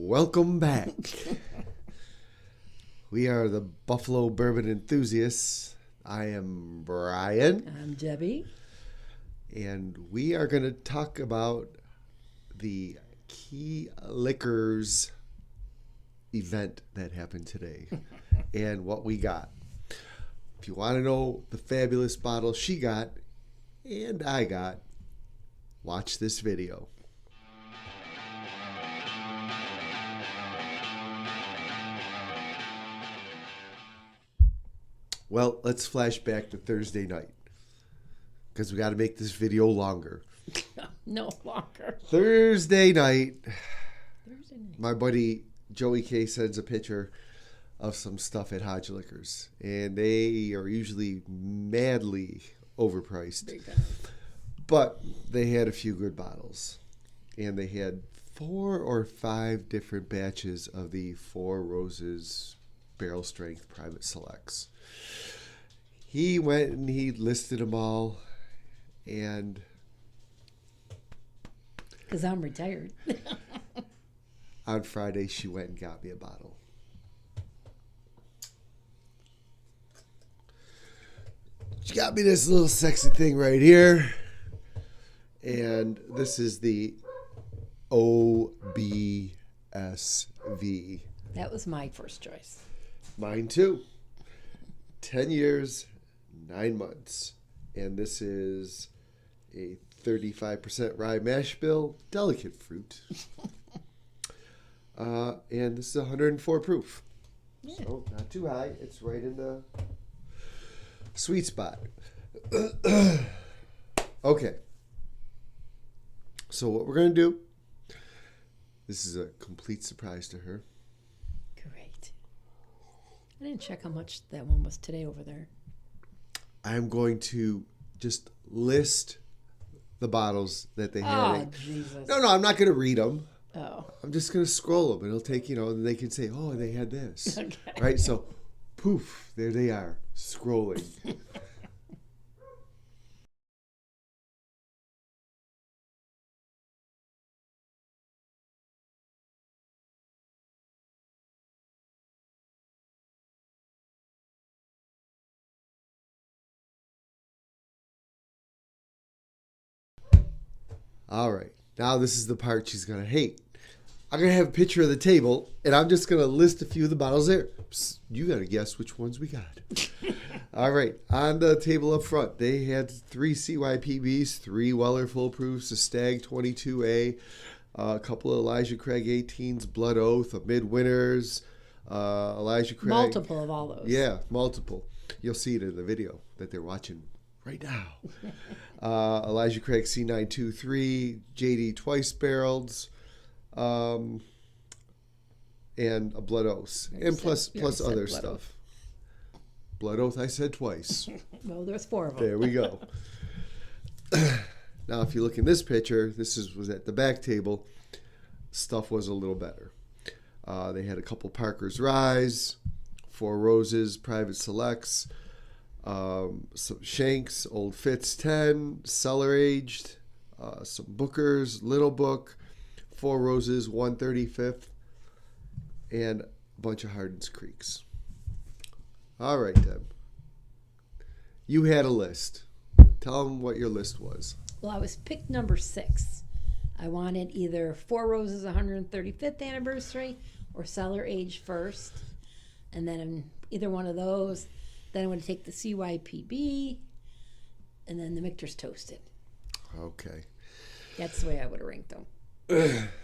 Welcome back. We are the Buffalo Bourbon Enthusiasts. I am Brian. I'm Debbie. And we are going to talk about the Key Liquors event that happened today and what we got. If you want to know the fabulous bottle she got and I got, watch this video. Well, let's flash back to Thursday night because we got to make this video longer. No longer. Thursday night, my buddy Joey K sends a picture of some stuff at Hodge Liquors, and they are usually madly overpriced. But they had a few good bottles, and they had 4 or 5 different batches of the Four Roses barrel strength private selects. He went and he listed them all, and because I'm retired. on Friday she went and got me a bottle. She got me this little sexy thing right here, and this is the OBSV. That was my first choice. Mine too. 10 years, 9 months. And this is a 35% rye mash bill, delicate fruit. And this is 104 proof. Yeah. So not too high. It's right in the sweet spot. Okay. So what we're going to do, this is a complete surprise to her. Great. I didn't check how much that one was today over there. I'm going to just list the bottles that they had. Oh, Jesus. No, I'm not going to read them. Oh. I'm just going to scroll them, and it'll take, and they can say, oh, they had this. Okay. Right? So, poof, there they are, scrolling. All right. Now this is the part she's going to hate. I'm going to have a picture of the table, and I'm just going to list a few of the bottles there. Psst, you got to guess which ones we got. All right. On the table up front, they had 3 CYPBs, 3 Weller Full Proofs, a Stag 22A, a couple of Elijah Craig 18s, Blood Oath, a Midwinters, Elijah Craig. Multiple of all those. Yeah, multiple. You'll see it in the video that they're watching right now. Elijah Craig C923, JD twice barrels, and a Blood Oath, and plus other stuff. Blood Oath, I said twice. Well, there's 4 of them. There we go. Now, if you look in this picture, was at the back table. Stuff was a little better. They had a couple Parker's Rise, Four Roses Private Selects, some Shanks, Old Fitz 10, Cellar Aged, some Booker's, Little Book, Four Roses 135th, and a bunch of Hardin's Creeks. All right, Deb. You had a list. Tell them what your list was. Well, I was picked number 6. I wanted either Four Roses 135th anniversary or Cellar Aged first. And then either one of those. Then I'm going to take the CYPB and then the Michter's Toasted. Okay. That's the way I would have ranked them.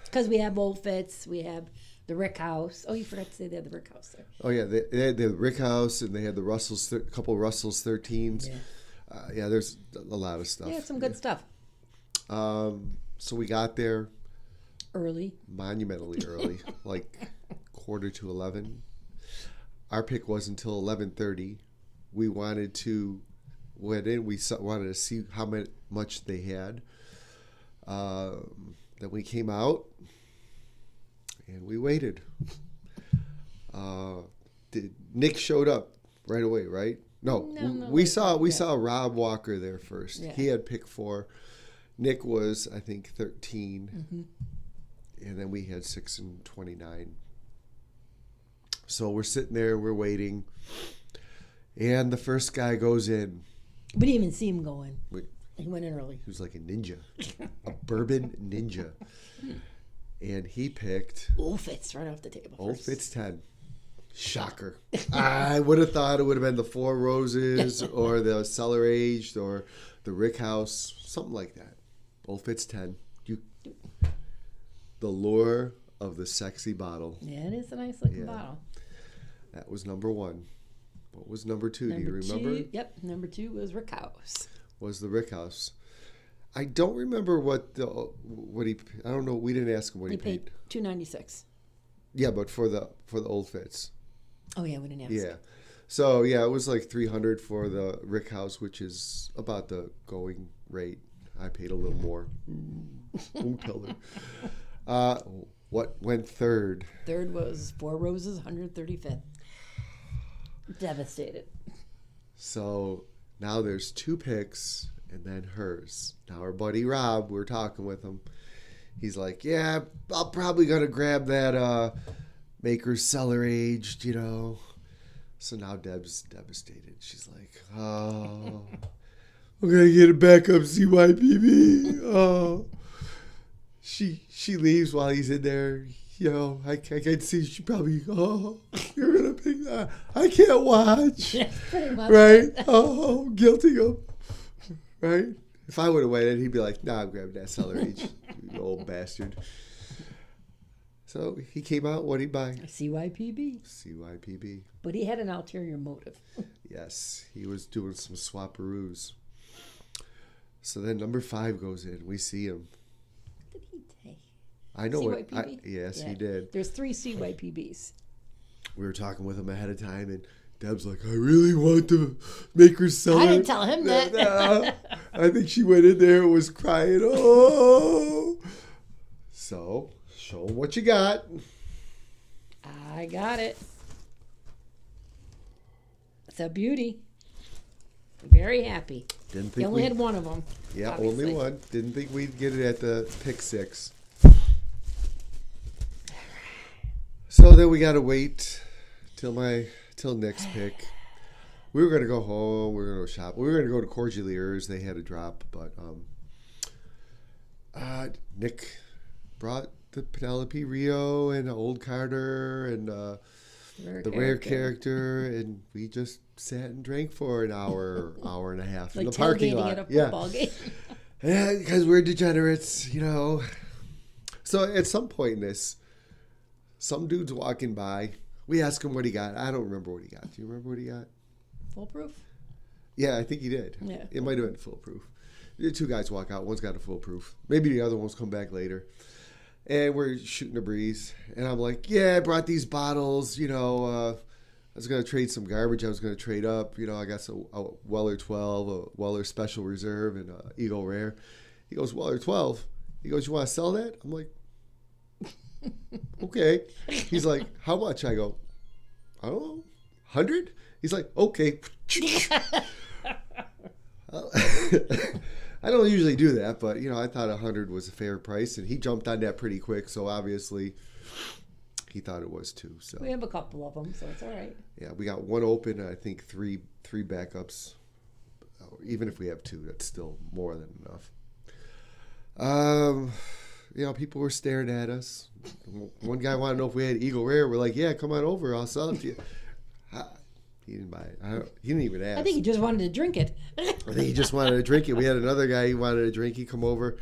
Because we have Old Fitz, we have the Rick House. Oh, you forgot to say they had the Rick House there. Oh, yeah. They had the Rick House, and they had the Russell's, couple Russell's 13s. Yeah. There's a lot of stuff. Yeah, some good stuff. So we got there Early. monumentally early, like 11:45. Our pick was until 11:30. We wanted to went in. We wanted to see how much they had. Then we came out and we waited. Nick showed up right away, right? No, we saw Rob Walker there first. Yeah. He had pick 4. Nick was, I think, 13. And then we had 6 and 29. So we're sitting there, we're waiting. And the first guy goes in. We didn't even see him going. Wait. He went in early. He was like a ninja, a bourbon ninja. And he picked Old Fitz right off the table. Old Fitz 10. Shocker. I would have thought it would have been the Four Roses or the Cellar Aged or the Rick House, something like that. Old Fitz 10. The lure of the sexy bottle. Yeah, it is a nice looking bottle. That was number 1. What was number 2? Do you remember? Number 2 was Rick House. Was the Rick House. I don't remember what he. I don't know. We didn't ask him what he paid. $2.96. Yeah, but for the Old Fitz. Oh yeah, we didn't ask. Yeah, so yeah, it was like $300 for the Rick House, which is about the going rate. I paid a little more. What went third? Third was Four Roses, 135th. Devastated. So now there's 2 picks. And then hers. Now our buddy Rob, we're talking with him. He's like, yeah, I'm probably going to grab that Maker's Cellar Aged, you know. So now Deb's devastated. She's like, oh, I'm going to get a backup CYPB. Oh. She leaves while he's in there. You know, I can see she probably, oh, you're going to pick that. I can't watch. Yeah, pretty much. Right? Oh, guilty of. Right? If I would have waited, he'd be like, nah, I'm grabbing that Cellar Age, you old bastard. So he came out, what'd he buy? A CYPB. CYPB. But he had an ulterior motive. Yes, he was doing some swapperoos. So then number 5 goes in. We see him. What did he take? I know CYPB? Yes, he did. There's 3 CYPBs. We were talking with him ahead of time, and Deb's like, I really want to make her Cellar. I didn't tell him that. I think she went in there and was crying. Oh. So, show him what you got. I got it. It's a beauty. Very happy. Didn't think he only had one of them. Yeah, obviously. only one. Didn't think we'd get it at the pick 6. So then we got to wait till Nick's pick. We were gonna go home. We were gonna go shop. We were gonna go to Cordeliers. They had a drop, but Nick brought the Penelope Rio and Old Carter and the rare character, and we just sat and drank for an hour and a half in the parking lot. At a football game. Yeah, because we're degenerates, you know. So at some point in this, some dude's walking by. We ask him what he got. I don't remember what he got. Do you remember what he got? Foolproof? Yeah, I think he did. Yeah. It might have been foolproof. The 2 guys walk out. One's got a foolproof. Maybe the other one's come back later. And we're shooting a breeze. And I'm like, yeah, I brought these bottles. You know, I was going to trade some garbage. I was going to trade up. You know, I got a Weller 12, a Weller Special Reserve, and a Eagle Rare. He goes, Weller 12? He goes, you want to sell that? I'm like, okay. He's like, how much? I go, I don't know, 100? He's like, okay. I don't usually do that, but, you know, I thought 100 was a fair price, and he jumped on that pretty quick, so obviously he thought it was too. So we have a couple of them, so it's all right. Yeah, we got 1 open, and I think three backups. Even if we have 2, that's still more than enough. You know, people were staring at us. One guy wanted to know if we had Eagle Rare. We're like, yeah, come on over. I'll sell it to you. He didn't buy it. He didn't even ask. I think he just wanted to drink it. I think he just wanted to drink it. We had another guy who wanted to drink. He come over,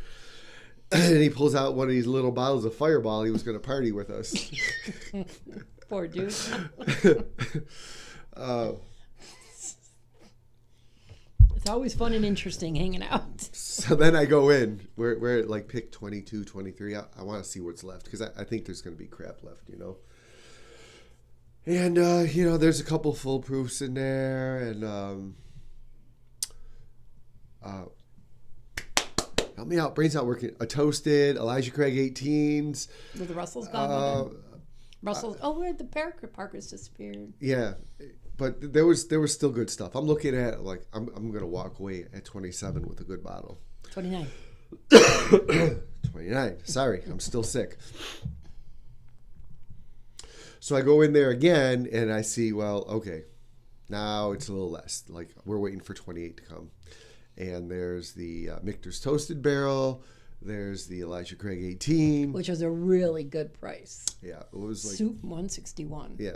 and he pulls out one of these little bottles of Fireball. He was going to party with us. Poor dude. It's always fun and interesting hanging out. So then I go in. We're at like pick 22, 23. I want to see what's left because I think there's going to be crap left, you know. And, you know, there's a couple full proofs in there. And help me out. Brain's not working. A Toasted, Elijah Craig 18s. Were the Russells gone? Russells. Where'd the Parkers disappeared? Yeah. But there was still good stuff. I'm looking at, like, I'm going to walk away at 27 with a good bottle. 29. 29. Sorry, I'm still sick. So I go in there again and I see, well, okay, now it's a little less. Like we're waiting for 28 to come. And there's the Michter's Toasted Barrel. There's the Elijah Craig 18. Which was a really good price. Yeah, it was like... Soup, $161. Yeah.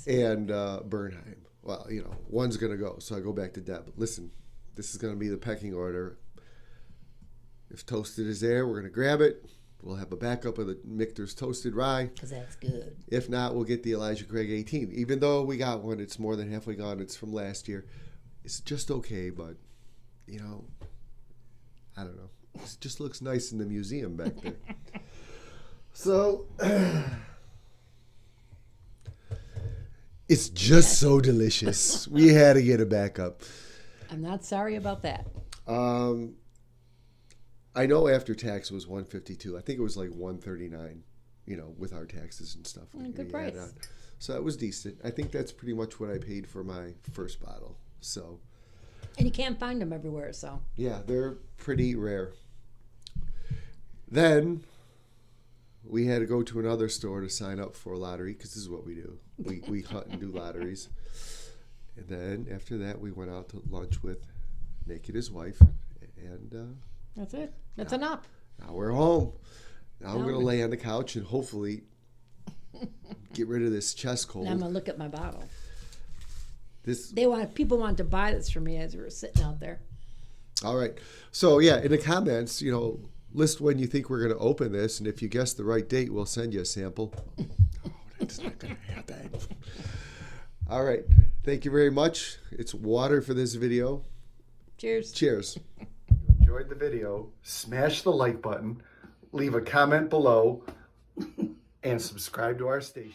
And Bernheim. Well, you know, one's going to go. So I go back to Deb. Listen, this is going to be the pecking order. If Toasted is there, we're going to grab it. We'll have a backup of the Michter's Toasted Rye. Because that's good. If not, we'll get the Elijah Craig 18. Even though we got one, it's more than halfway gone. It's from last year. It's just okay, but, you know, I don't know. It just looks nice in the museum back there. So, it's just so delicious. We had to get a backup. I'm not sorry about that. I know after tax was $152. I think it was like $139, you know, with our taxes and stuff. Good price. So that was decent. I think that's pretty much what I paid for my first bottle. So, and you can't find them everywhere, so. Yeah, they're pretty rare. Then we had to go to another store to sign up for a lottery because this is what we do. We hunt and do lotteries. And then after that, we went out to lunch with Nick and his wife. And that's it. That's enough. Now we're home. Now I'm going to lay on the couch and hopefully get rid of this chest cold. Now I'm going to look at my bottle. People wanted to buy this for me as we were sitting out there. All right. So, yeah, in the comments, you know, list when you think we're going to open this, and if you guess the right date, we'll send you a sample. Oh, that's not going to happen. All right. Thank you very much. It's water for this video. Cheers. Cheers. If you enjoyed the video, smash the like button, leave a comment below, and subscribe to our station.